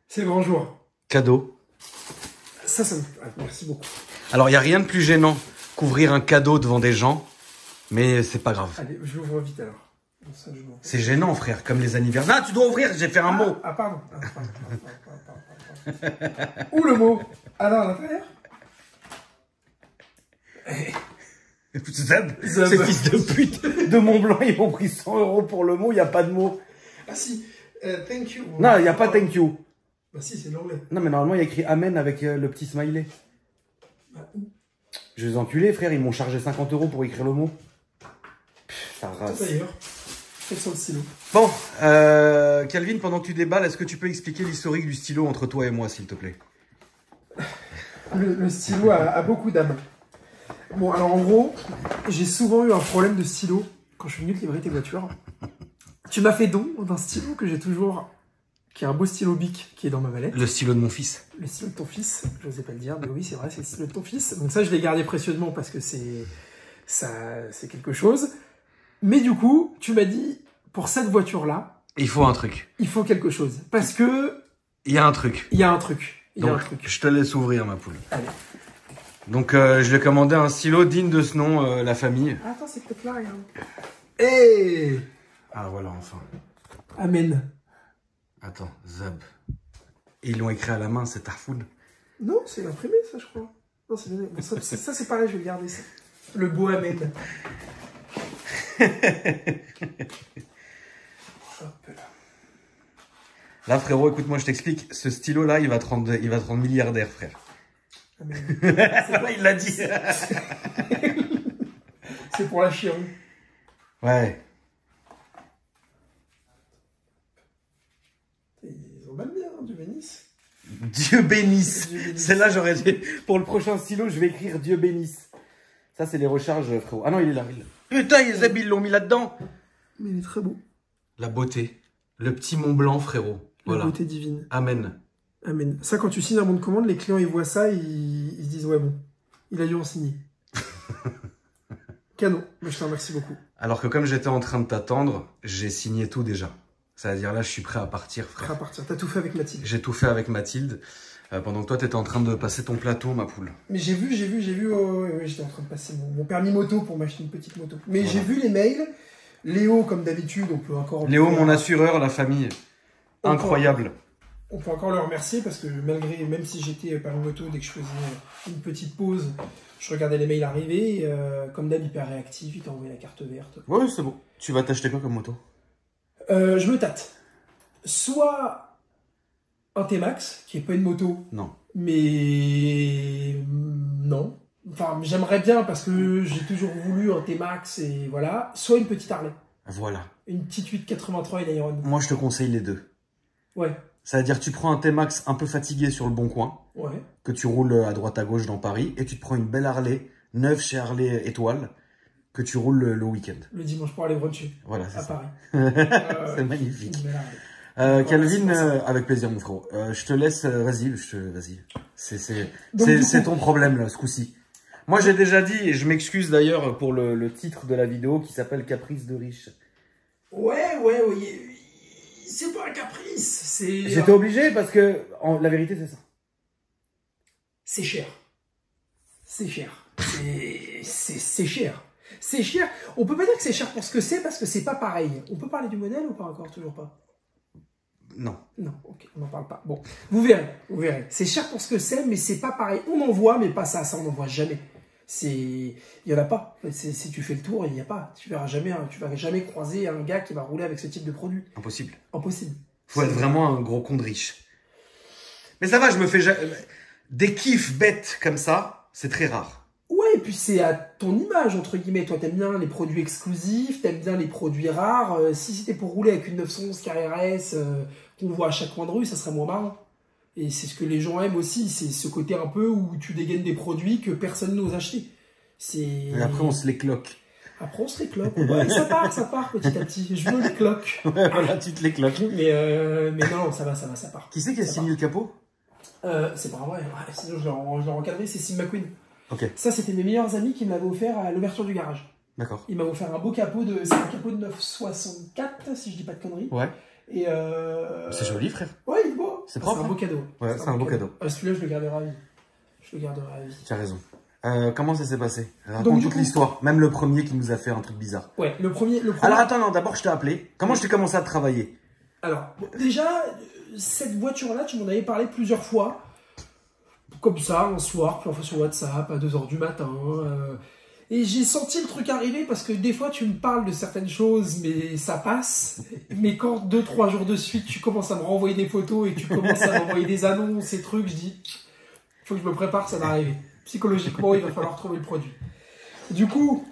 C'est le grand jour. Cadeau. Ça me... Ah, merci beaucoup. Alors, il n'y a rien de plus gênant qu'ouvrir un cadeau devant des gens, mais c'est pas grave. Allez, je l'ouvre vite alors. C'est gênant, frère, comme les anniversaires. Non, tu dois ouvrir, j'ai fait un mot. Ah, pardon. Où le mot? Alors, à l'intérieur. Zeb, ces fils de pute de Montblanc, ils m'ont pris 100 € pour le mot, il n'y a pas de mot. Ah si, thank you. Non, il n'y a pas thank you. Bah si, c'est l'anglais. Non, mais normalement, il y a écrit amen avec le petit smiley. Bah où? Je les enculés, frère, ils m'ont chargé 50 € pour écrire le mot. Pff, ça rase. D'ailleurs, quels sont le stylo? Bon, Calvin, pendant que tu déballes, est-ce que tu peux expliquer l'historique du stylo entre toi et moi, s'il te plaît? Le stylo a beaucoup d'âme. Bon, alors en gros, j'ai souvent eu un problème de stylo quand je suis venu te livrer tes voitures. Tu m'as fait don d'un stylo que j'ai toujours, qui est un beau stylo Bic qui est dans ma mallette. Le stylo de mon fils. Le stylo de ton fils, je n'osais pas le dire, mais oui, c'est vrai, c'est le stylo de ton fils. Donc ça, je l'ai gardé précieusement parce que c'est quelque chose. Mais du coup, tu m'as dit, pour cette voiture-là... Il faut un truc. Il faut quelque chose. Parce que... Il y a un truc. Il y a un truc. Donc, je te laisse ouvrir, ma poule. Allez. Donc, je lui ai commandé un stylo digne de ce nom, la famille. Ah, attends, c'est peut-être là, regarde. Hey! Ah, voilà, enfin. Amen. Attends, Zab. Ils l'ont écrit à la main, c'est Tarfoun. Non, c'est imprimé, ça, je crois. Non, c'est bien. Bon, ça c'est pareil, je vais le garder, ça. Le beau Amen. Hop là. Là, frérot, écoute-moi, je t'explique. Ce stylo-là, il va te rendre milliardaire, frère. Amen. Il l'a dit. C'est pour la chienne. Ouais. Ils ont mal mis, hein, Dieu bénisse. Dieu bénisse. Dieu bénisse. Celle-là, j'aurais dit. Pour le prochain stylo, je vais écrire Dieu bénisse. Ça, c'est les recharges, frérot. Ah non, il est là. Putain, Zeb, ils l'ont mis là-dedans. Mais il est très beau. La beauté. Le petit Mont Blanc, frérot. Voilà. La beauté divine. Amen. Amen. Ça, quand tu signes un bon de commande, les clients, ils voient ça, ils se disent, ouais, bon, il a dû en signer. Canon. Mais je te remercie beaucoup. Alors que comme j'étais en train de t'attendre, j'ai signé tout déjà. C'est-à-dire là, je suis prêt à partir, frère. Prêt à partir. T'as tout fait avec Mathilde. J'ai tout fait avec Mathilde. Pendant que toi, t'étais en train de passer ton plateau, ma poule. Mais j'ai vu, j'étais en train de passer mon permis moto pour m'acheter une petite moto. Mais voilà. j'ai vu les mails. Léo, comme d'habitude, on peut encore... Léo, mon assureur, la famille. Incroyable. On peut encore le remercier parce que même si j'étais permis moto, dès que je faisais une petite pause, je regardais les mails arriver. Comme d'hab, hyper réactif, il t'a envoyé la carte verte. Ouais, c'est bon. Tu vas t'acheter quoi comme moto? Je me tâte. Soit un T-Max, qui est pas une moto. Non. Mais non. Enfin, j'aimerais bien parce que j'ai toujours voulu un T-Max et voilà. Soit une petite Harley. Voilà. Une petite 883 et Iron. Moi, je te conseille les deux. Ouais. C'est-à-dire, tu prends un T-Max un peu fatigué sur le bon coin, Ouais. que tu roules à droite à gauche dans Paris, et tu te prends une belle Harley, neuve chez Harley Étoile, que tu roules le week-end. Le dimanche pour aller bruncher. Voilà, c'est à ça. Paris. C'est magnifique. Une belle Harley. Calvin, avec plaisir, mon frérot. Je te laisse, vas-y. Donc, C'est ton problème, là, ce coup-ci. Moi, j'ai déjà dit, et je m'excuse d'ailleurs pour le titre de la vidéo qui s'appelle Caprice de riche. Ouais. C'est pas un caprice. J'étais obligé parce que, la vérité, c'est ça. C'est cher. C'est cher. C'est cher. C'est cher. On peut pas dire que c'est cher pour ce que c'est parce que c'est pas pareil. On peut parler du modèle ou pas encore? Toujours pas. Non. Non, ok, on n'en parle pas. Bon, vous verrez. C'est cher pour ce que c'est, mais c'est pas pareil. On en voit, mais pas ça. Ça, on n'en voit jamais. Il y en a pas. Si tu fais le tour, il n'y a pas. Tu vas jamais croiser un gars qui va rouler avec ce type de produit. Impossible. Impossible. Faut être vraiment un gros con de riche. Mais ça va, je me fais des kiffs bêtes comme ça, c'est très rare. Ouais, et puis c'est à ton image, entre guillemets. Toi, t'aimes bien les produits exclusifs, t'aimes bien les produits rares. Si c'était pour rouler avec une 911 Carrera S qu'on voit à chaque coin de rue, ça serait moins marrant. Et c'est ce que les gens aiment aussi, c'est ce côté un peu où tu dégaines des produits que personne n'ose acheter. Et après, on se les cloque. Après, on se les cloque. Ouais, ça part petit à petit. Je veux les cloques. Ouais, voilà, tu te les cloques. Mais non, ça part. Qui c'est qui a signé le capot? C'est pas vrai. Ouais, sinon, je l'ai encadré, c'est Sim McQueen. Ok. Ça, c'était mes meilleurs amis qui me l'avaient offert à l'ouverture du garage. D'accord. Ils m'avaient offert un beau capot c'est un capot de 964, si je dis pas de conneries. Ouais. Et c'est joli, frère. ouais, il est beau. C'est C'est propre. un beau cadeau. Ouais, c'est un beau cadeau. Celui-là, je le garderai à vie. Je le garderai à vie. Tu as raison. Comment ça s'est passé? Donc, Raconte du toute coup- l'histoire. Même le premier qui nous a fait un truc bizarre. Ouais, le premier. Alors attends, non, d'abord je t'ai appelé. Comment je t'ai commencé à travailler? Alors, bon, déjà, cette voiture-là, tu m'en avais parlé plusieurs fois. Comme ça, un soir, puis enfin sur WhatsApp, à 2 h du matin. Et j'ai senti le truc arriver parce que des fois, tu me parles de certaines choses, mais ça passe. Mais quand 2-3 jours de suite, tu commences à me renvoyer des photos et tu commences à m'envoyer des annonces et trucs, je dis, faut que je me prépare, ça va arriver. Psychologiquement, il va falloir trouver le produit. Du coup,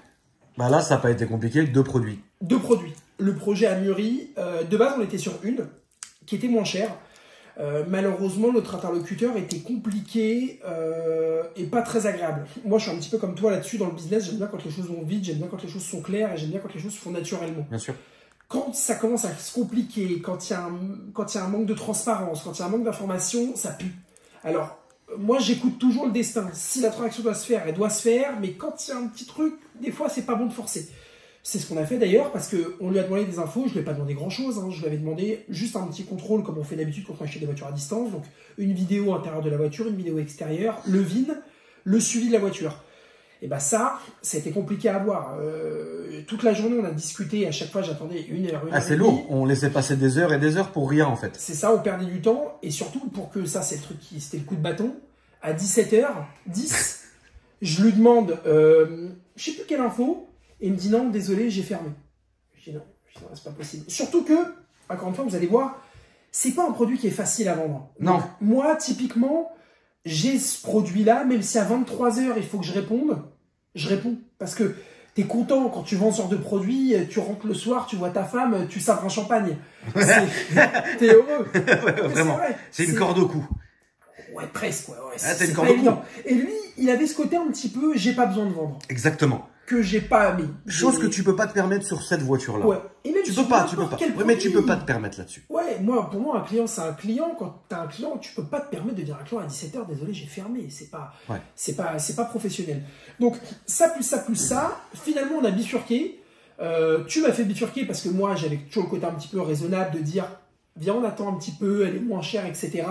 Bah là, ça n'a pas été compliqué. 2 produits. 2 produits. Le projet a mûri. De base, on était sur une qui était moins chère. Malheureusement, notre interlocuteur était compliqué et pas très agréable. Moi, je suis un petit peu comme toi là-dessus dans le business. J'aime bien quand les choses vont vite, j'aime bien quand les choses sont claires et j'aime bien quand les choses se font naturellement. Bien sûr. Quand ça commence à se compliquer, quand il y a un manque de transparence, quand il y a un manque d'information, ça pue. Alors, moi, j'écoute toujours le destin. Si la transaction doit se faire, elle doit se faire, mais quand il y a un petit truc, des fois, c'est pas bon de forcer. C'est ce qu'on a fait d'ailleurs, parce qu'on lui a demandé des infos, je ne lui ai pas demandé grand-chose, hein. Je lui avais demandé juste un petit contrôle, comme on fait d'habitude quand on achète des voitures à distance, donc une vidéo intérieure de la voiture, une vidéo extérieure, le VIN, le suivi de la voiture. Et bah ça a été compliqué à avoir. Toute la journée, on a discuté, à chaque fois, j'attendais 1 heure, 1 Ah, heure c'est et lourd. demie. On laissait passer des heures et des heures pour rien en fait. C'est ça, on perdait du temps, et surtout pour que ça, c'est le truc c'était le coup de bâton, à 17h10, je lui demande, je sais plus quelle info, et il me dit non, désolé, j'ai fermé. Je dis non, c'est pas possible. Surtout que, encore une fois, vous allez voir, c'est pas un produit qui est facile à vendre. Non. Donc, moi, typiquement, j'ai ce produit-là, même si à 23h, il faut que je réponde, je réponds. Parce que t'es content quand tu vends ce genre de produit, tu rentres le soir, tu vois ta femme, tu savres un champagne. T'es heureux. Ouais, vraiment. vrai. C'est une corde au cou. Ouais, presque. Ouais, c'est une c'est corde pas au cou. évident. Et lui, il avait ce côté un petit peu, j'ai pas besoin de vendre. Exactement. Que j'ai pas mis. Chose que tu peux pas te permettre sur cette voiture-là. Ouais. Et même Tu sur peux pas. n'importe quel Oui, mais tu produit. peux pas te permettre là-dessus. Ouais, pour moi, un client, c'est un client. Quand t'as un client, tu peux pas te permettre de dire à un client à 17h, désolé, j'ai fermé. C'est pas professionnel. Donc, ça, finalement, on a bifurqué. Tu m'as fait bifurquer parce que moi, j'avais toujours le côté un petit peu raisonnable de dire, viens, on attend un petit peu, elle est moins chère, etc.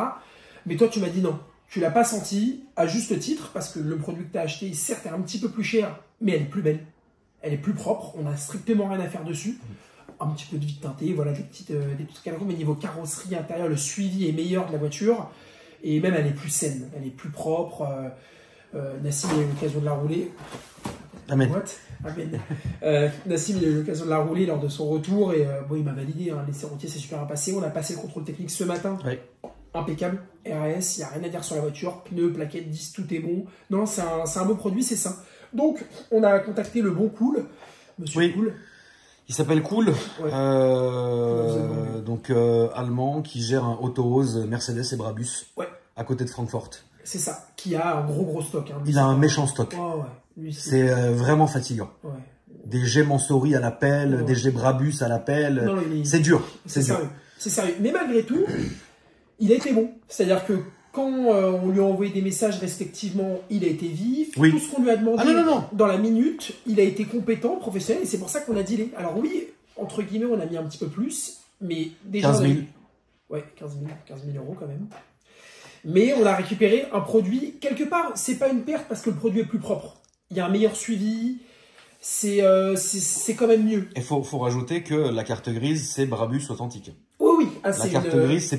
Mais toi, tu m'as dit non. Tu l'as pas senti, à juste titre, parce que le produit que tu as acheté, certes, est un petit peu plus cher, mais elle est plus belle. Elle est plus propre, on n'a strictement rien à faire dessus. Un petit peu de vide teinté, voilà, des petites calcons, mais niveau carrosserie intérieure, le suivi est meilleur de la voiture. Et même, elle est plus saine, elle est plus propre. Nassim a eu l'occasion de la rouler. Amen. Amen. Nassim a eu l'occasion de la rouler lors de son retour et bon, il m'a validé. Hein, l'essai routier s'est super bien passé. On a passé le contrôle technique ce matin. Ouais. Impeccable. RAS, il n'y a rien à dire sur la voiture. Pneus, plaquettes, 10, tout est bon. Non, c'est un beau produit, c'est ça. Donc, on a contacté le bon Cool. Monsieur Oui. Cool. Il s'appelle Cool. Ouais. Donc, allemand qui gère un Autohose Mercedes et Brabus. Ouais. À côté de Francfort. C'est ça. Qui a un gros stock. Hein. Il a un méchant stock. Ouais, ouais. Lui, C'est vraiment fatigant. Ouais. Des G Mansouri à l'appel, Ouais. des G Brabus à l'appel. Non, C'est dur. C'est dur. sérieux. C'est sérieux. Mais malgré tout, il a été bon. C'est-à-dire que quand on lui a envoyé des messages respectivement, il a été vif. Oui. Tout ce qu'on lui a demandé non. dans la minute, il a été compétent, professionnel, et c'est pour ça qu'on a dealé. Alors oui, entre guillemets, on a mis un petit peu plus, mais déjà... 15 000. Ouais, 15 000 euros quand même. Mais on a récupéré un produit, quelque part, c'est pas une perte parce que le produit est plus propre. Il y a un meilleur suivi, c'est quand même mieux. Et faut rajouter que la carte grise, c'est Brabus authentique. Oui. Ah, La carte grise, c'est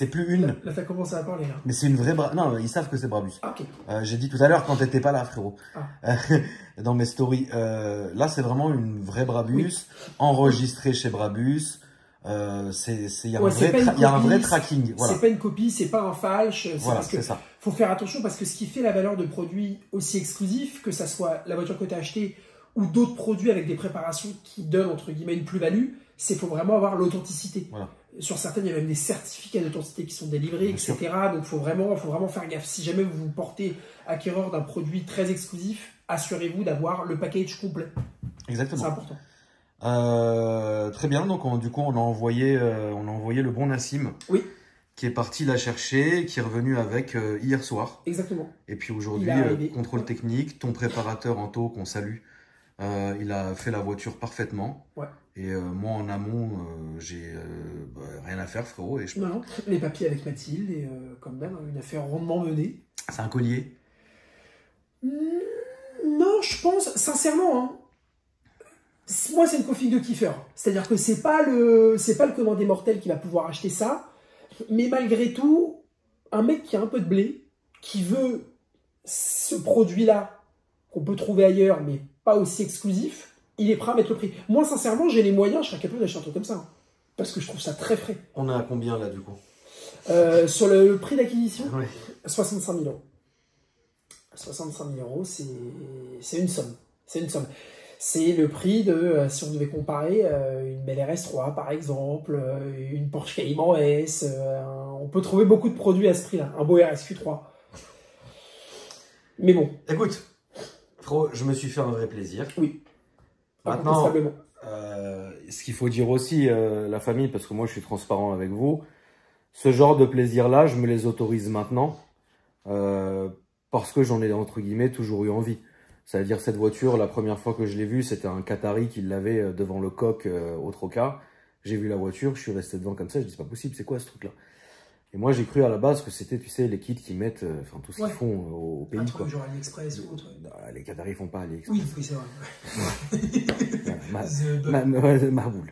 plus une. Là, t'as commencé à parler, là. Mais c'est une vraie Non, ils savent que c'est Brabus. Ah, ok. J'ai dit tout à l'heure quand t'étais pas là, frérot. Ah. Dans mes stories. Là, c'est vraiment une vraie Brabus, enregistrée chez Brabus. Il y a un vrai tracking. Voilà. C'est pas une copie, c'est pas un falche. Voilà, parce que c'est ça. faut faire attention parce que ce qui fait la valeur de produits aussi exclusifs, que ça soit la voiture que tu as achetée ou d'autres produits avec des préparations qui donnent entre guillemets une plus-value, c'est faut vraiment avoir l'authenticité. Voilà. Sur certaines, il y a même des certificats d'authenticité qui sont délivrés, Bien etc. sûr. Donc faut vraiment faire gaffe. Si jamais vous vous portez acquéreur d'un produit très exclusif, assurez-vous d'avoir le package complet. Exactement. C'est important. Très bien, donc du coup on a envoyé le bon Nassim, Oui. qui est parti la chercher, qui est revenu avec hier soir. Exactement. Et puis aujourd'hui, Il est arrivé. contrôle technique, ton préparateur Anto qu'on salue, il a fait la voiture parfaitement. Ouais. Et moi, en amont, j'ai rien à faire, frérot. Et non, les papiers avec Mathilde, et comme d'hab, une affaire rondement menée. C'est un collier? Non, je pense, sincèrement, hein, moi, c'est une config de kiffer. C'est-à-dire que c'est pas le commandé mortel qui va pouvoir acheter ça. Mais malgré tout, un mec qui a un peu de blé, qui veut ce produit-là, qu'on peut trouver ailleurs, mais pas aussi exclusif, il est prêt à mettre le prix. Moi, sincèrement, j'ai les moyens, je serais capable d'acheter un truc comme ça. Hein, parce que je trouve ça très frais. On est à combien, là, du coup? Sur le prix d'acquisition, ouais. 65 000 euros. 65 000 euros, c'est une somme. C'est une somme. C'est le prix de, si on devait comparer, une belle RS3 par exemple, une Porsche Cayman S. On peut trouver beaucoup de produits à ce prix-là. Un beau RSQ3. Mais bon. Écoute, frérot, je me suis fait un vrai plaisir. Oui. Maintenant, ce qu'il faut dire aussi, la famille, parce que moi je suis transparent avec vous, ce genre de plaisir-là, je me les autorise maintenant, parce que j'en ai, entre guillemets, toujours eu envie. C'est-à-dire cette voiture, la première fois que je l'ai vue, c'était un Qatari qui l'avait devant le coq au Troca. J'ai vu la voiture, je suis resté devant comme ça, je dis c'est pas possible, c'est quoi ce truc-là? Et moi j'ai cru à la base que c'était, tu sais, les kits qu'ils mettent, enfin tout ce qu'ils font au pays. Un truc genre AliExpress ou autre. Les Qataris font pas AliExpress. Oui, c'est vrai. Ma boule.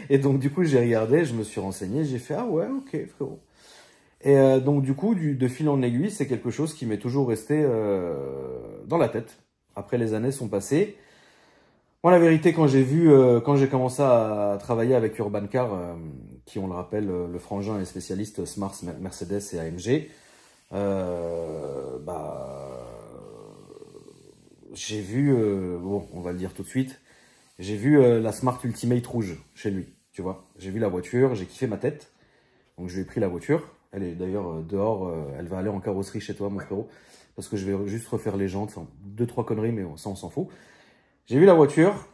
Et donc du coup j'ai regardé, je me suis renseigné, j'ai fait ah ouais, ok frérot. Et donc du coup, de fil en aiguille, c'est quelque chose qui m'est toujours resté dans la tête. Après, les années sont passées. Moi, la vérité, quand j'ai commencé à travailler avec Urban Car, qui, on le rappelle, le frangin est spécialiste Smart, Mercedes et AMG, j'ai vu, bon, on va le dire tout de suite, j'ai vu la Smart Ultimate rouge chez lui, tu vois. J'ai vu la voiture, j'ai kiffé ma tête, donc je lui ai pris la voiture. Elle est d'ailleurs dehors, elle va aller en carrosserie chez toi, mon frérot, parce que je vais juste refaire les jantes, enfin, 2-3 conneries, mais ça, on s'en fout. J'ai vu la voiture,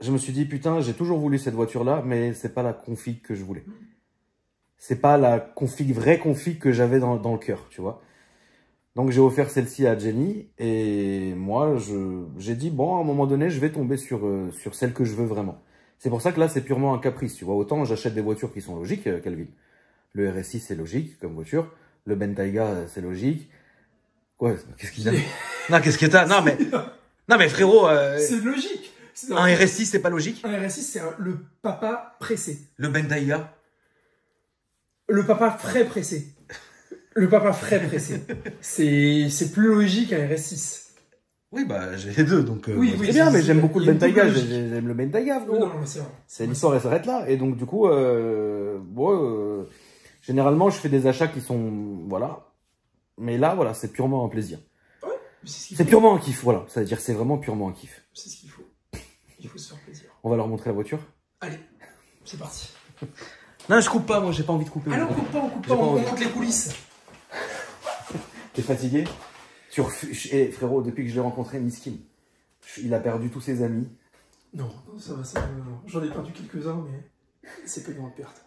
je me suis dit, putain, j'ai toujours voulu cette voiture-là, mais c'est pas la config que je voulais. C'est pas la vraie config que j'avais dans le cœur, tu vois. Donc, j'ai offert celle-ci à Jenny, et moi, j'ai dit, bon, à un moment donné, je vais tomber sur celle que je veux vraiment. C'est pour ça que là, c'est purement un caprice, tu vois. Autant j'achète des voitures qui sont logiques, Calvin. Le RS6, c'est logique comme voiture. Le Bentayga, c'est logique. Quoi? Qu'est-ce qu'il a? Non, qu'est-ce que t'as? Non, mais frérot. C'est logique. Un RS6, c'est pas logique? Un RS6, c'est le papa pressé. Le Bentayga? Le papa frais pressé. Le papa frais pressé. C'est plus logique qu'un RS6. Oui, bah, j'ai les deux, donc oui, très bien, mais j'aime beaucoup le Bentayga. J'aime le Bentayga, frérot. Non, c'est vrai. C'est l'histoire, elle s'arrête là. Et donc, du coup, généralement, je fais des achats qui sont, voilà. Mais là, voilà, c'est purement un plaisir. Ouais, c'est purement un kiff, voilà. C'est-à-dire, c'est vraiment purement un kiff. C'est ce qu'il faut. Il faut se faire plaisir. On va leur montrer la voiture? Allez, c'est parti. Non, je coupe pas, moi, j'ai pas envie de couper. Allez, on coupe pas, on monte les coulisses. T'es fatigué? Frérot, depuis que je l'ai rencontré, Miskin, il a perdu tous ses amis. Non, ça va. J'en ai perdu quelques-uns, mais c'est pas une grande perte.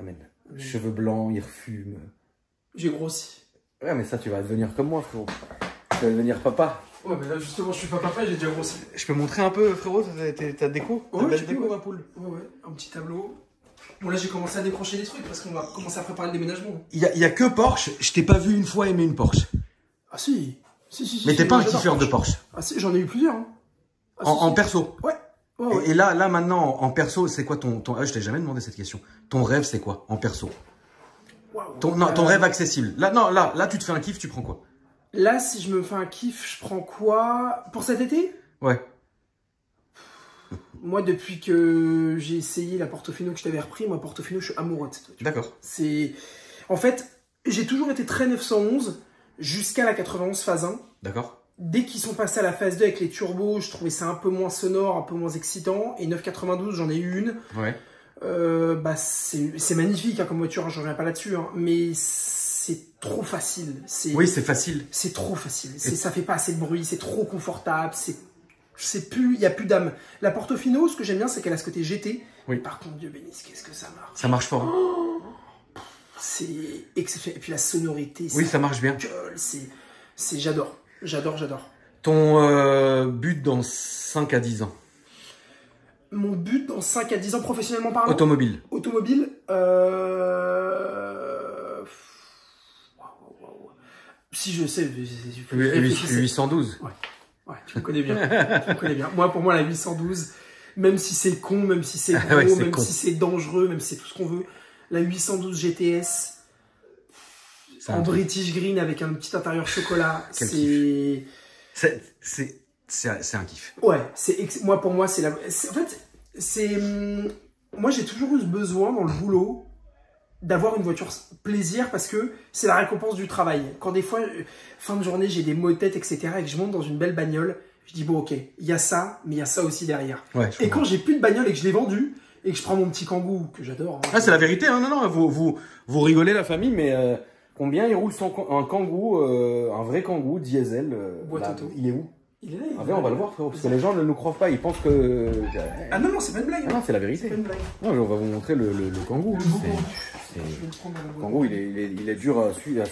Amen. Cheveux blancs, il refume. J'ai grossi. Ouais, mais ça, tu vas devenir comme moi, frérot. Tu vas devenir papa. Ouais, mais là, justement, je suis pas papa, j'ai déjà grossi. Je peux montrer un peu, frérot, ta déco? Ouais, belle déco, ma poule. Ouais, un petit tableau. Bon, là, j'ai commencé à décrocher des trucs parce qu'on va commencer à préparer le déménagement. Il y a que Porsche. Je t'ai pas vu une fois aimer une Porsche. Ah, si. Mais t'es pas un kiffeur de Porsche. Ah, si, j'en ai eu plusieurs. Hein. Ah, en perso? Ouais. Et là, maintenant, en perso, c'est quoi ton... je t'ai jamais demandé cette question. Ton rêve, c'est quoi, en perso? Ton rêve accessible. Là, tu te fais un kiff, tu prends quoi? Là, si je me fais un kiff, je prends quoi? Pour cet été? Ouais. Moi, depuis que j'ai essayé la Portofino que je t'avais repris, moi, Portofino, je suis amoureux de cette voiture. D'accord. En fait, j'ai toujours été très 911 jusqu'à la 91 phase 1. D'accord. Dès qu'ils sont passés à la phase 2 avec les turbos, je trouvais ça un peu moins sonore, un peu moins excitant. Et 992, j'en ai eu une. Ouais. C'est magnifique hein, comme voiture, je reviens pas là-dessus. Hein, mais c'est trop facile. Oui, c'est facile. C'est trop facile. Ça fait pas assez de bruit, c'est trop confortable. Il n'y a plus d'âme. La Portofino, ce que j'aime bien, c'est qu'elle a ce côté GT. Oui. Par contre, Dieu bénisse, qu'est-ce que ça marche. Ça marche fort. Hein. C'est exceptionnel. Et puis la sonorité. Oui, ça marche bien. J'adore. J'adore. Ton but dans 5 à 10 ans? Mon but dans 5 à 10 ans, professionnellement parlant. Automobile. Automobile. Si je sais. 812. Ouais, tu me connais bien. Tu me connais bien. Moi, pour moi, la 812, même si c'est con, même si c'est gros, ouais, même si c'est dangereux, même si c'est tout ce qu'on veut, la 812 GTS en British Green avec un petit intérieur chocolat, c'est un kiff. Ouais, moi pour moi c'est la. En fait, moi j'ai toujours eu ce besoin dans le boulot d'avoir une voiture plaisir parce que c'est la récompense du travail. Quand des fois, fin de journée, j'ai des maux de tête, etc. et que je monte dans une belle bagnole, je dis bon ok, il y a ça, mais il y a ça aussi derrière. Ouais, et quand j'ai plus de bagnole et que je l'ai vendu et que je prends mon petit Kangoo que j'adore. Ah c'est la vérité, hein, non, vous rigolez la famille, mais combien il roule un Kangoo, un vrai Kangoo diesel boîte auto. Il est où? Il est là. Ah on va le voir frérot, parce que les gens ne nous croient pas, ils pensent que... Ah non, c'est pas une blague. Ah non, c'est la vérité. C'est pas une blague. Non, on va vous montrer le Kangoo. Le Kangoo, il est dur à subir.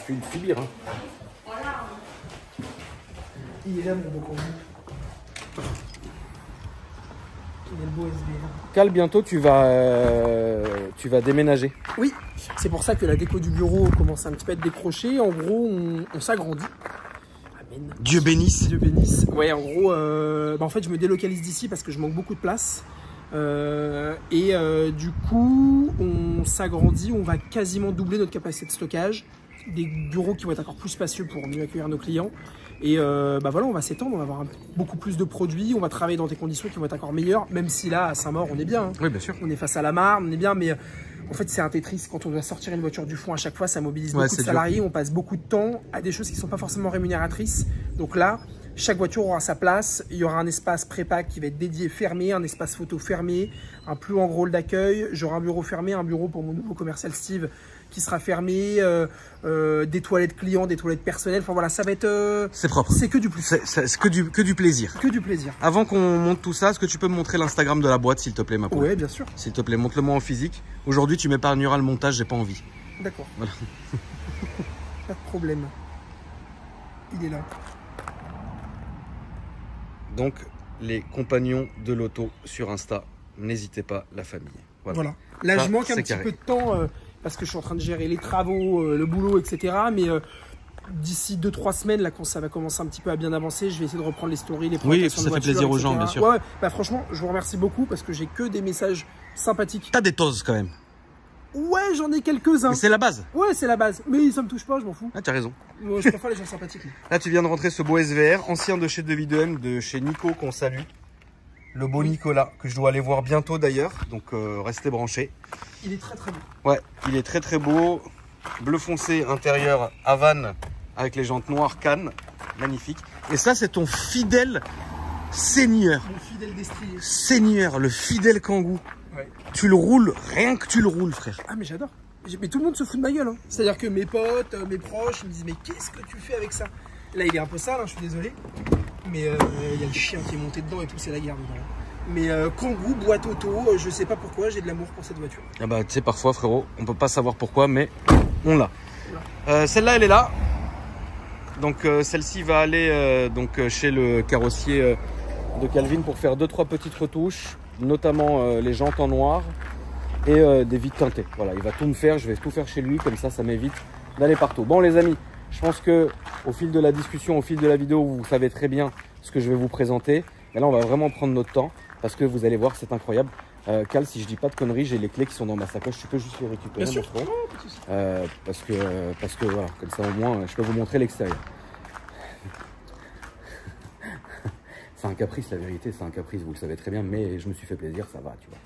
Hein. Il est là mon beau Kangoo. Il est le beau SVR. Cal, bientôt tu vas déménager. Oui, c'est pour ça que la déco du bureau commence un petit peu à être décrochée. En gros, on s'agrandit. Dieu bénisse. Dieu bénisse. Ouais, en gros, en fait, je me délocalise d'ici parce que je manque beaucoup de place. Du coup, on s'agrandit, on va quasiment doubler notre capacité de stockage. Des bureaux qui vont être encore plus spacieux pour mieux accueillir nos clients. Et voilà, on va s'étendre, on va avoir beaucoup plus de produits, on va travailler dans des conditions qui vont être encore meilleures, même si là, à Saint-Maur, on est bien. Hein. Oui, bien sûr. On est face à la Marne, on est bien, mais en fait, c'est un Tetris. Quand on doit sortir une voiture du fond à chaque fois, ça mobilise beaucoup de salariés. On passe beaucoup de temps à des choses qui ne sont pas forcément rémunératrices. Donc là, chaque voiture aura sa place. Il y aura un espace prépack qui va être dédié fermé, un espace photo fermé, un plus grand rôle d'accueil. J'aurai un bureau fermé, un bureau pour mon nouveau commercial Steve qui sera fermé, des toilettes clients, des toilettes personnelles. Enfin voilà, ça va être... c'est propre. C'est que du plus. C'est que du plaisir. Que du plaisir. Avant qu'on monte tout ça, est-ce que tu peux me montrer l'Instagram de la boîte, s'il te plaît, ma poule? Oui, bien sûr. S'il te plaît, montre-le-moi en physique. Aujourd'hui, tu m'épargneras le montage, j'ai pas envie. D'accord. Voilà. Pas de problème. Il est là. Donc, les compagnons de l'auto sur Insta, n'hésitez pas, la famille. Voilà. Là, je manque un petit peu de temps parce que je suis en train de gérer les travaux, le boulot, etc. Mais d'ici 2-3 semaines, là, quand ça va commencer un petit peu à bien avancer, je vais essayer de reprendre les stories, les présentations. Oui, ça fait plaisir aux gens, bien sûr. Ouais, bah, franchement, je vous remercie beaucoup parce que j'ai que des messages sympathiques. T'as des toses quand même. Ouais, j'en ai quelques-uns. Mais c'est la base. Ouais, c'est la base. Mais ça me touche pas, je m'en fous. Ah, t'as raison. Moi, je préfère les gens sympathiques. Là, tu viens de rentrer ce beau SVR, ancien de chez Devidem, de chez Nico, qu'on salue. Le beau Nicolas, que je dois aller voir bientôt d'ailleurs. Donc, restez branchés. Il est très très beau. Ouais, il est très très beau. Bleu foncé, intérieur Havane, avec les jantes noires Cannes. Magnifique. Et ça, c'est ton fidèle Seigneur. Mon fidèle destrier. Seigneur, le fidèle Kangoo. Ouais. Tu le roules, rien que tu le roules, frère. Ah, mais j'adore. Mais tout le monde se fout de ma gueule. Hein. C'est-à-dire que mes potes, mes proches, ils me disent mais qu'est-ce que tu fais avec ça? Là, il est un peu sale, hein, je suis désolé. Mais il y a le chien qui est monté dedans et tout, c'est la guerre dedans. Mais Kangoo, boîte auto, je sais pas pourquoi, j'ai de l'amour pour cette voiture. Ah bah, tu sais, parfois, frérot, on peut pas savoir pourquoi, mais on l'a. Celle-là, elle est là. Donc, celle-ci va aller chez le carrossier de Calvin pour faire 2-3 petites retouches, notamment les jantes en noir et des vitres teintées. Voilà, il va tout me faire, je vais tout faire chez lui, comme ça m'évite d'aller partout. Bon, les amis, je pense que au fil de la discussion, au fil de la vidéo, vous savez très bien ce que je vais vous présenter. Mais là, on va vraiment prendre notre temps parce que vous allez voir, c'est incroyable. Cal, si je dis pas de conneries, j'ai les clés qui sont dans ma sacoche. Tu peux juste les récupérer. Bien sûr. Parce que voilà, comme ça au moins, je peux vous montrer l'extérieur. C'est un caprice, la vérité, c'est un caprice, vous le savez très bien, mais je me suis fait plaisir, ça va, tu vois.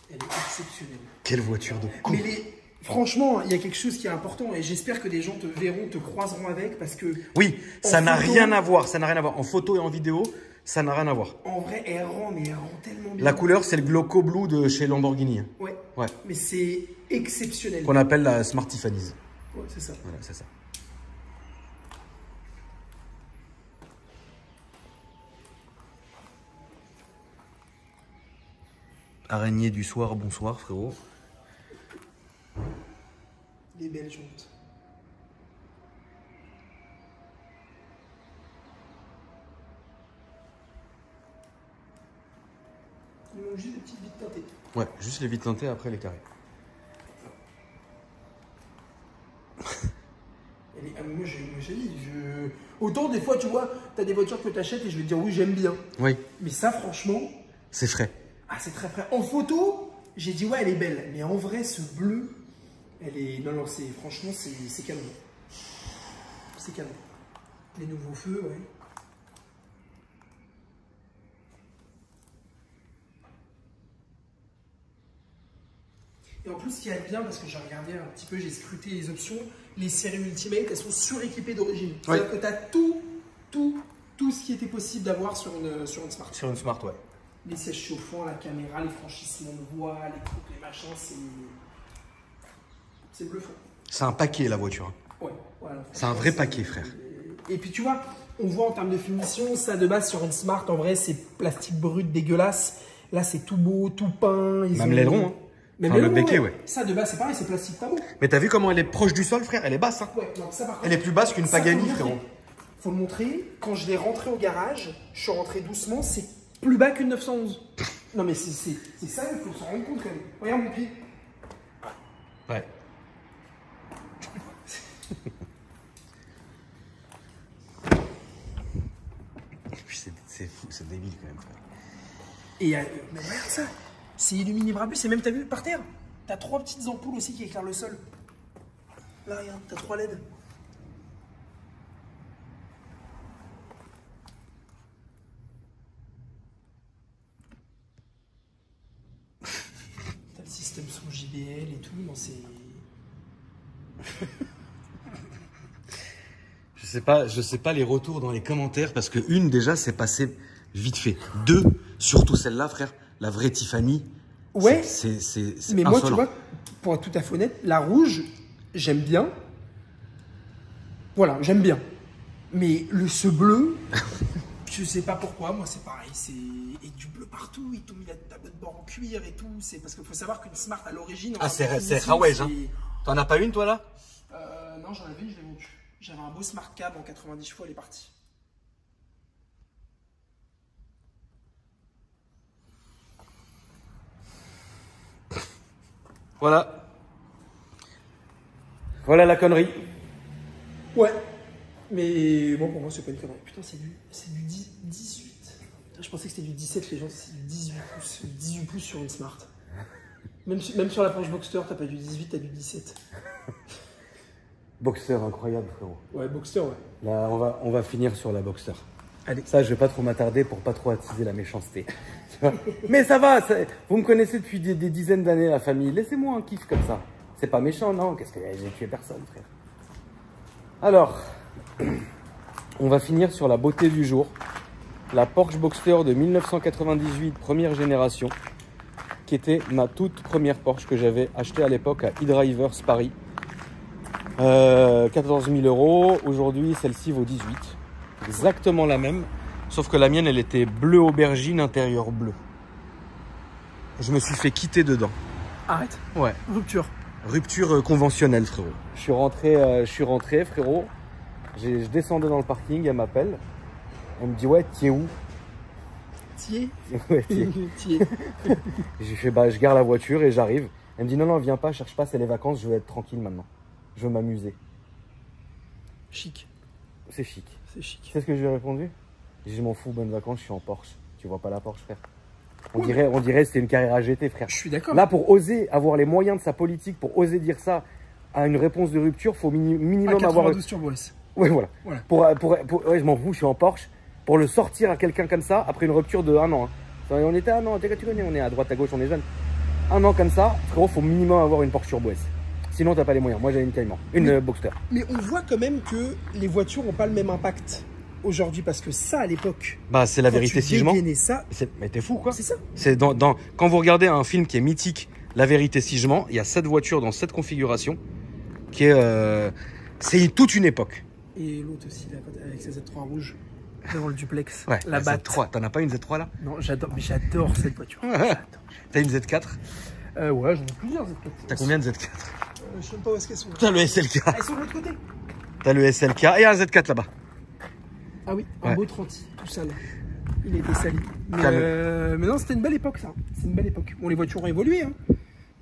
Elle est exceptionnelle. Quelle voiture de con. Mais franchement, il y a quelque chose qui est important et j'espère que des gens te verront, te croiseront avec parce que... Oui, ça n'a rien à voir, ça n'a rien à voir. En photo et en vidéo, ça n'a rien à voir. En vrai, elle rend tellement bien. La couleur, c'est le Gloco Blue de chez Lamborghini. Ouais. Ouais. Mais c'est exceptionnel. Qu'on appelle la Smart Tiffany's. Ouais, c'est ça. Voilà, c'est ça. Araignée du soir, bonsoir frérot. Des belles jantes. Il manque juste des petites vitres teintées. Ouais, juste les vitres teintées, après les carrés. Moi, j'ai dit, autant des fois, tu vois, t'as des voitures que t'achètes et je vais te dire oui, j'aime bien. Oui. Mais ça, franchement. C'est frais. Ah, c'est très frais. En photo, j'ai dit ouais, elle est belle. Mais en vrai, ce bleu, elle est. Non, non, franchement, c'est canon. C'est canon. Les nouveaux feux, ouais. Et en plus, ce qui est bien, parce que j'ai regardé un petit peu, j'ai scruté les options, les séries Ultimate, elles sont suréquipées d'origine. C'est-à-dire que tu as tout ce qui était possible d'avoir sur une Smart. Sur une Smart, ouais. Les sièges chauffants, la caméra, les franchissements de voie, les trucs, les machins, c'est bluffant. C'est un paquet, la voiture. Ouais, voilà. C'est un vrai paquet, frère. Et puis tu vois, on voit en termes de finition, ça de base sur une Smart, en vrai, c'est plastique brut dégueulasse. Là, c'est tout beau, tout peint. Même l'aileron, hein. Même le béquet, ouais. Ça, de base, c'est pareil, c'est plastique pas beau. Mais t'as vu comment elle est proche du sol, frère? Elle est basse, hein. Ouais, non, ça, par contre, elle est plus basse qu'une Pagani, frérot. Faut le montrer. Quand je l'ai rentré au garage, je suis rentré doucement, c'est plus bas qu'une 911. Non, mais c'est ça, il faut s'en rendre compte quand même. Regarde mon pied. Ouais. C'est fou, c'est débile quand même, frère. Et mais regarde ça. C'est illuminé Brabus, et même, t'as vu, par terre, t'as 3 petites ampoules aussi qui éclairent le sol. Là, regarde, t'as 3 LED. T'as le système son JBL et tout, non, c'est... Je sais pas les retours dans les commentaires, parce que une, déjà, c'est passé vite fait. Deux, surtout celle-là, frère, la vraie Tiffany. Ouais, c'est mais insolent. moi, tu vois, pour être tout à fait honnête, la rouge, j'aime bien. Voilà, j'aime bien. Mais ce bleu, je sais pas pourquoi, moi c'est pareil, et du bleu partout, ils t'ont mis la tableau de bord en cuir et tout, c'est parce qu'il faut savoir qu'une Smart à l'origine... Ah, c'est Rawage, hein. T'en as pas une, toi, là? Non, j'en avais une, je l'ai vendue. J'avais un beau Smart Cab en 90 chevaux, elle est partie. Voilà. Voilà la connerie. Ouais. Mais bon, pour moi, c'est pas une connerie. Putain, c'est du 18. Je pensais que c'était du 17, les gens, c'est du 18 pouces. 18 pouces sur une Smart. Même sur la Porsche Boxster, t'as pas du 18, t'as du 17. Boxster, incroyable, frérot. Ouais, Boxster, ouais. Là, on va finir sur la Boxster. Allez. Ça, je vais pas trop m'attarder pour pas trop attiser la méchanceté. Mais ça va, vous me connaissez depuis des dizaines d'années, la famille. Laissez-moi un kiff comme ça. C'est pas méchant, non? Qu'est-ce que j'ai tué personne, frère. Alors, on va finir sur la beauté du jour. La Porsche Boxster de 1998, première génération, qui était ma toute première Porsche que j'avais achetée à l'époque à eDrivers Paris. 14 000 €. Aujourd'hui, celle-ci vaut 18. Exactement la même. Sauf que la mienne, elle était bleu aubergine, intérieur bleu. Je me suis fait quitter dedans. Arrête. Ouais. Rupture. Rupture conventionnelle, frérot. Je suis rentré, frérot. Je descendais dans le parking, elle m'appelle. Elle me dit, ouais, t'es où? T'y Ouais, es. J'ai fait, bah, je gare la voiture et j'arrive. Elle me dit, non, non, viens pas, cherche pas, c'est les vacances, je veux être tranquille maintenant. Je veux m'amuser. Chic. C'est chic. C'est chic. Tu sais ce que je lui ai répondu? J'ai dit, je m'en fous, bonnes vacances, je suis en Porsche. Tu vois pas la Porsche, frère. On dirait que c'était une carrière AGT, frère. Je suis d'accord. Là, pour oser avoir les moyens de sa politique, pour oser dire ça à une réponse de rupture, faut minimum avoir... 92 Turbo S. Ouais, voilà. Voilà. Ouais, je m'en fous, je suis en Porsche. Pour le sortir à quelqu'un comme ça, après une rupture de 1 an. Hein. On était à 1 an, tu connais, on est à droite, à gauche, on est jeune. 1 an comme ça, frérot, faut minimum avoir une Porsche Turbo S. Sinon, t'as pas les moyens. Moi, j'avais une Cayman, une Boxster. Mais on voit quand même que les voitures n'ont pas le même impact aujourd'hui, parce que ça, à l'époque... Bah, c'est la vérité si je mens. Ça... Mais t'es fou, quoi. C'est ça. C'est quand vous regardez un film qui est mythique, La vérité si je mens, il y a 7 voitures dans cette configuration, qui est... c'est toute une époque. Et l'autre aussi, là, avec sa Z3 rouge, dans le duplex. Ouais, la Z3. T'en as pas une Z3, là? Non, j'adore cette voiture. T'as une Z4? Ouais, j'en ai plusieurs Z4. T'as combien de Z4? Je sais même pas où est-ce qu'elles sont. T'as le SLK. Elles sont de l'autre côté. T'as le SLK et un Z4 là-bas. Ah oui, un beau 30, tout ça là. Il était sali. Mais non, c'était une belle époque, ça. C'est une belle époque. Bon, les voitures ont évolué, hein.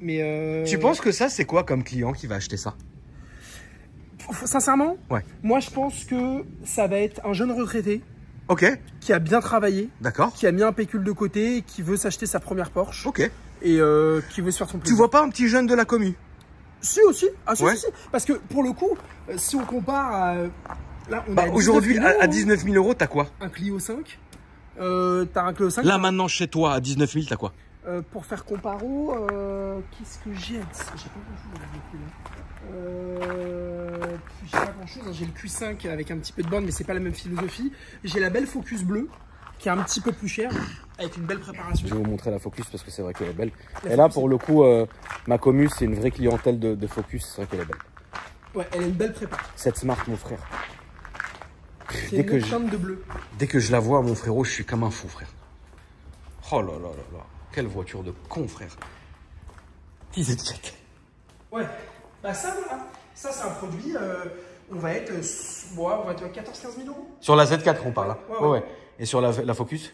Mais Tu penses que ça, c'est quoi comme client qui va acheter ça? Sincèrement, Ouais. moi, je pense que ça va être un jeune retraité. Ok. Qui a bien travaillé. D'accord. Qui a mis un pécule de côté et qui veut s'acheter sa première Porsche. Ok. Et qui veut se faire son plaisir. Tu vois pas un petit jeune de la commu? Si, aussi. Ah, si, ouais. si. Parce que, pour le coup, si on compare à... Là, on aujourd'hui, à 19 000 euros, t'as quoi? Un Clio 5. T'as un Clio 5. Là, maintenant, chez toi, à 19 000, t'as quoi? Pour faire comparo, qu'est-ce que j'ai? J'ai pas grand-chose à j'ai pas grand-chose. J'ai le Q5 avec un petit peu de borne, mais c'est pas la même philosophie. J'ai la belle Focus bleue, qui est un petit peu plus chère, avec une belle préparation. Je vais vous montrer la Focus parce que c'est vrai qu'elle est belle. Et là, pour le coup, ma commu, c'est une vraie clientèle de Focus. C'est vrai qu'elle est belle. Ouais, elle a une belle prépa. Cette Smart, mon frère. Dès que je la vois, mon frérot, je suis comme un fou, frère. Oh là là là là. Quelle voiture de con, frère. 10 étiquettes. Ouais. Bah ça, voilà. Ça, c'est un produit, on va être à 14-15 000 euros. Sur la Z4, on parle. Ouais. Et sur la Focus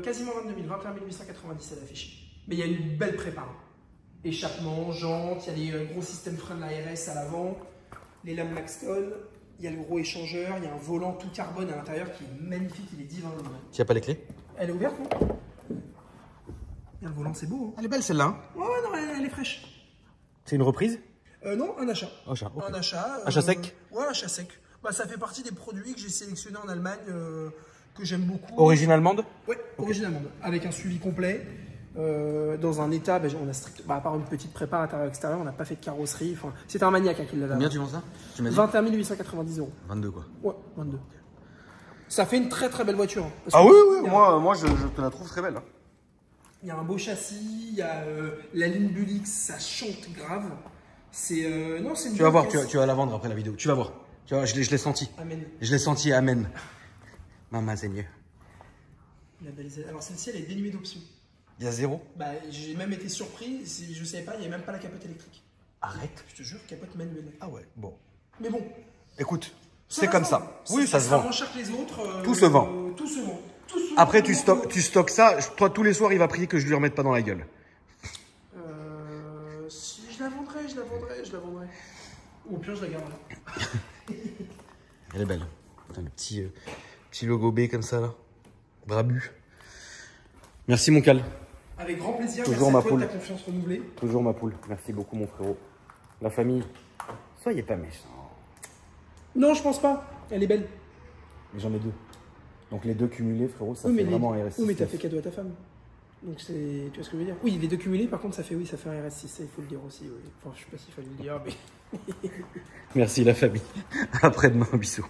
quasiment 22 000, 21 890 elle affichée. Mais il y a une belle prépa. Échappement, jantes, il y a des gros systèmes freins de la RS à l'avant, les lames Maxton, il y a le gros échangeur, il y a un volant tout carbone à l'intérieur qui est magnifique, il est divin. Tu n'as pas les clés? Elle est ouverte, non? Le volant, c'est beau. Hein. Elle est belle celle-là. Hein. Ouais, non, elle est fraîche. C'est une reprise? Non, un achat. Okay. Un achat. Achat sec? Ouais, achat sec. Bah, ça fait partie des produits que j'ai sélectionnés en Allemagne, que j'aime beaucoup. Origine allemande? Ouais, origine allemande. Avec un suivi complet. Dans un état, on a à part une petite prépa intérieur-extérieur, on n'a pas fait de carrosserie. Enfin, c'était un maniaque qui l'avait. Combien tu vends ça? 21 890 euros. 22 quoi. Ouais, 22. Ça fait une très très belle voiture. Ah oui, moi je te la trouve très belle. Hein. Il y a un beau châssis, il y a la ligne Bulix, ça chante grave. C'est non, c'est une. Tu vas voir, tu vas la vendre après la vidéo. Tu vas voir. Tu vois, je l'ai senti. Amen. Je l'ai senti, amen. Maman, c'est mieux. Alors celle-ci, elle est dénuée d'options. Il y a zéro? Bah, j'ai même été surpris. Je savais pas, il n'y avait même pas la capote électrique. Arrête. Je te jure, capote manuelle. Ah ouais, bon. Mais bon. Écoute, c'est comme ça. Oui, ça se vend. Moins cher que les autres. Tout se vend. Tout se vend. Après, tu stockes ça. Toi, tous les soirs, il va prier que je lui remette pas dans la gueule. Si, je la vendrai. Ou au pire, je la garderai. Elle est belle. Putain, le petit logo B comme ça, là. Brabu. Merci, mon cal. Avec grand plaisir. Toujours ma poule. Ta confiance renouvelée. Toujours ma poule. Merci beaucoup, mon frérot. La famille, soyez pas méchants. Non, je pense pas. Elle est belle. Mais j'en ai deux. Donc les deux cumulés, frérot, ça fait vraiment un RS6. Oui, mais t'as fait cadeau à ta femme. Donc c'est, tu vois ce que je veux dire? Oui, les deux cumulés, par contre, ça fait un RS6, ça il faut le dire aussi. Oui. Enfin, je sais pas s'il fallait le dire, mais. Merci la famille. Après-demain, bisous.